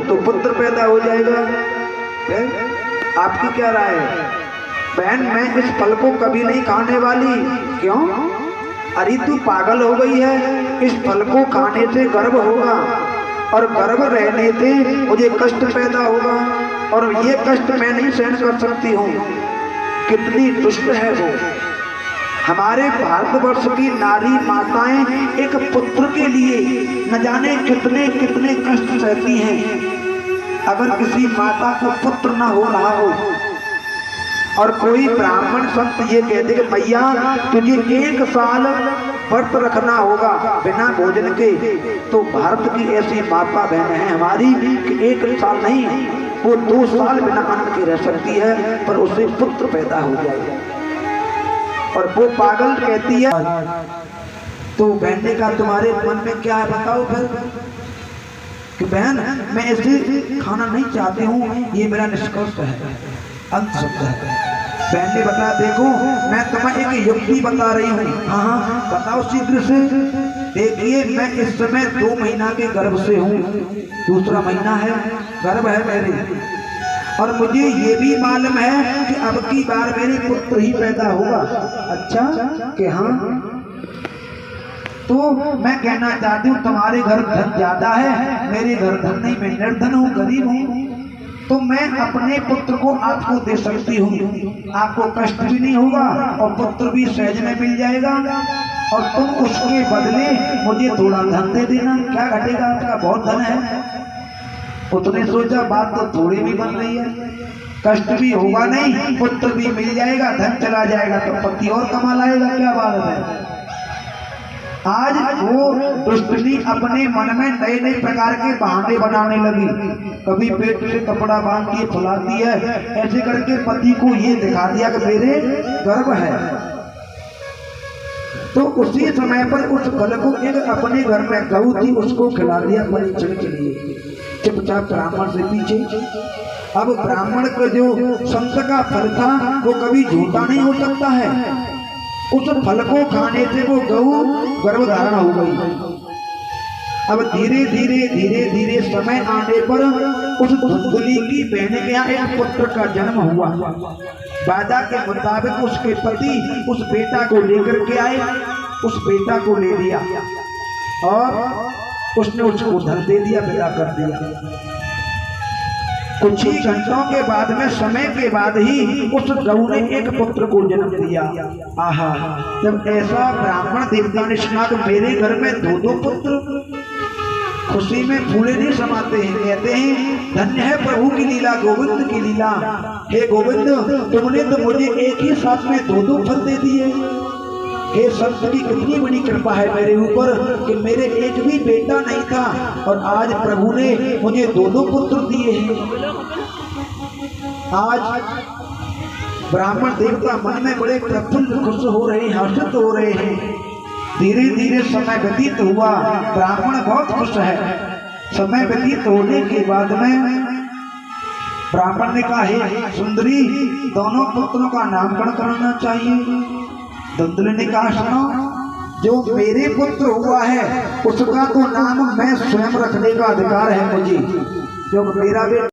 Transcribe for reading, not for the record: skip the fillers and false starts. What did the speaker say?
तो पुत्र पैदा हो जाएगा। आपकी क्या राय है? बहन मैं इस फल को कभी नहीं खाने वाली। क्यों? अरे तू पागल हो गई है। इस फल को खाने से गर्भ होगा और गर्भ रहने से मुझे कष्ट पैदा होगा और ये कष्ट मैं नहीं सहन कर सकती हूँ। कितनी दुष्ट है वो। हमारे भारतवर्ष की नारी माताएं एक पुत्र के लिए न जाने कितने कितने कष्ट सहती हैं। अगर किसी माता को पुत्र न हो रहा हो और कोई ब्राह्मण संत ये कहते कि मैया तुझे 1 साल व्रत रखना होगा बिना भोजन के, तो भारत की ऐसी माता बहन है हमारी कि 1 साल नहीं वो 2 साल बिना अन्न के रह सकती है, पर उसे पुत्र पैदा हो जाएगा। और वो पागल कहती है। तो बहन ने कहा तुम्हारे मन में क्या है बताओ फिर? कि बहन मैं ऐसे खाना नहीं चाहती हूँ, ये मेरा निष्कर्ष है, अंत शब्द है। बहन ने बताया देखो मैं तुम्हें एक युक्ति बता रही हूँ। हाँ बताओ शीघ्र से। देखिए मैं इस समय 2 महीना के गर्भ से हूँ, दूसरा महीना है गर्भ है मेरे, और मुझे ये भी मालूम है कि अब की बार मेरे पुत्र ही पैदा होगा। अच्छा कि हाँ, तो मैं कहना चाहती हूँ तुम्हारे घर धन ज्यादा है, मेरे घर धन नहीं, मैं निर्धन हूँ, गरीब हूँ, तो मैं अपने पुत्र को आपको दे सकती हूँ। आपको कष्ट भी नहीं होगा और पुत्र भी सहज में मिल जाएगा, और तुम उसके बदले मुझे थोड़ा धन दे देना। क्या घटेगा? आपका बहुत धन है। उसने सोचा बात तो थोड़ी भी बन रही है, कष्ट भी होगा नहीं, पुत्र भी मिल जाएगा, धन चला जाएगा तो पति और कमा लाएगा। क्या बात है? आज वो दुष्टनी अपने मन में नए नए प्रकार के बहाने बनाने लगी। कभी पेट से कपड़ा बांध के फुलाती है, ऐसे करके पति को ये दिखा दिया कि मेरे गर्भ है। तो उसी समय पर उस फल को एक अपने घर में गऊ थी उसको खिला दिया परीक्षण के लिए, चुपचाप ब्राह्मण से पीछे। अब ब्राह्मण का जो संत का फल था वो कभी झूठा नहीं हो सकता है। उस फल को खाने से वो गऊ गर्भधारण हो गई। अब धीरे धीरे धीरे धीरे समय आने पर उस धुंधली की बहन के यहाँ एक पुत्र का जन्म हुआ। वादा के मुताबिक उसके पति उस बेटा को लेकर के आए, उस बेटा को ले लिया और उसने उसको धन दे दिया, विदा कर दिया। कुछ ही घंटों के बाद में, समय के बाद ही उस गऊ ने एक पुत्र को जन्म दिया। आहा, जब ऐसा ब्राह्मण देवता ने सुना कि मेरे घर में 2 पुत्र, खुशी में फूले नहीं समाते हैं। कहते हैं धन्य है प्रभु की लीला, गोविंद की लीला। हे गोविंद तुमने तो मुझे एक ही साथ में 2 फल दे दिए। हे संत की कितनी बड़ी कृपा है मेरे ऊपर कि मेरे एक भी बेटा नहीं था और आज प्रभु ने मुझे 2 पुत्र दिए हैं। आज ब्राह्मण देवता मन में बड़े प्रफुल्ल खुश हो रहे हैं, हर्षित हो रहे हैं। धीरे धीरे समय व्यतीत हुआ, ब्राह्मण बहुत खुश है। समय व्यतीत होने के बाद में ब्राह्मण ने कहा हे सुंदरी, दोनों पुत्रों का नामकरण कराना चाहिए। धुंधली ने कहा सुनो, जो मेरे पुत्र हुआ है उसका तो नाम मैं स्वयं रखने का अधिकार है मुझे, जो मेरा बेटा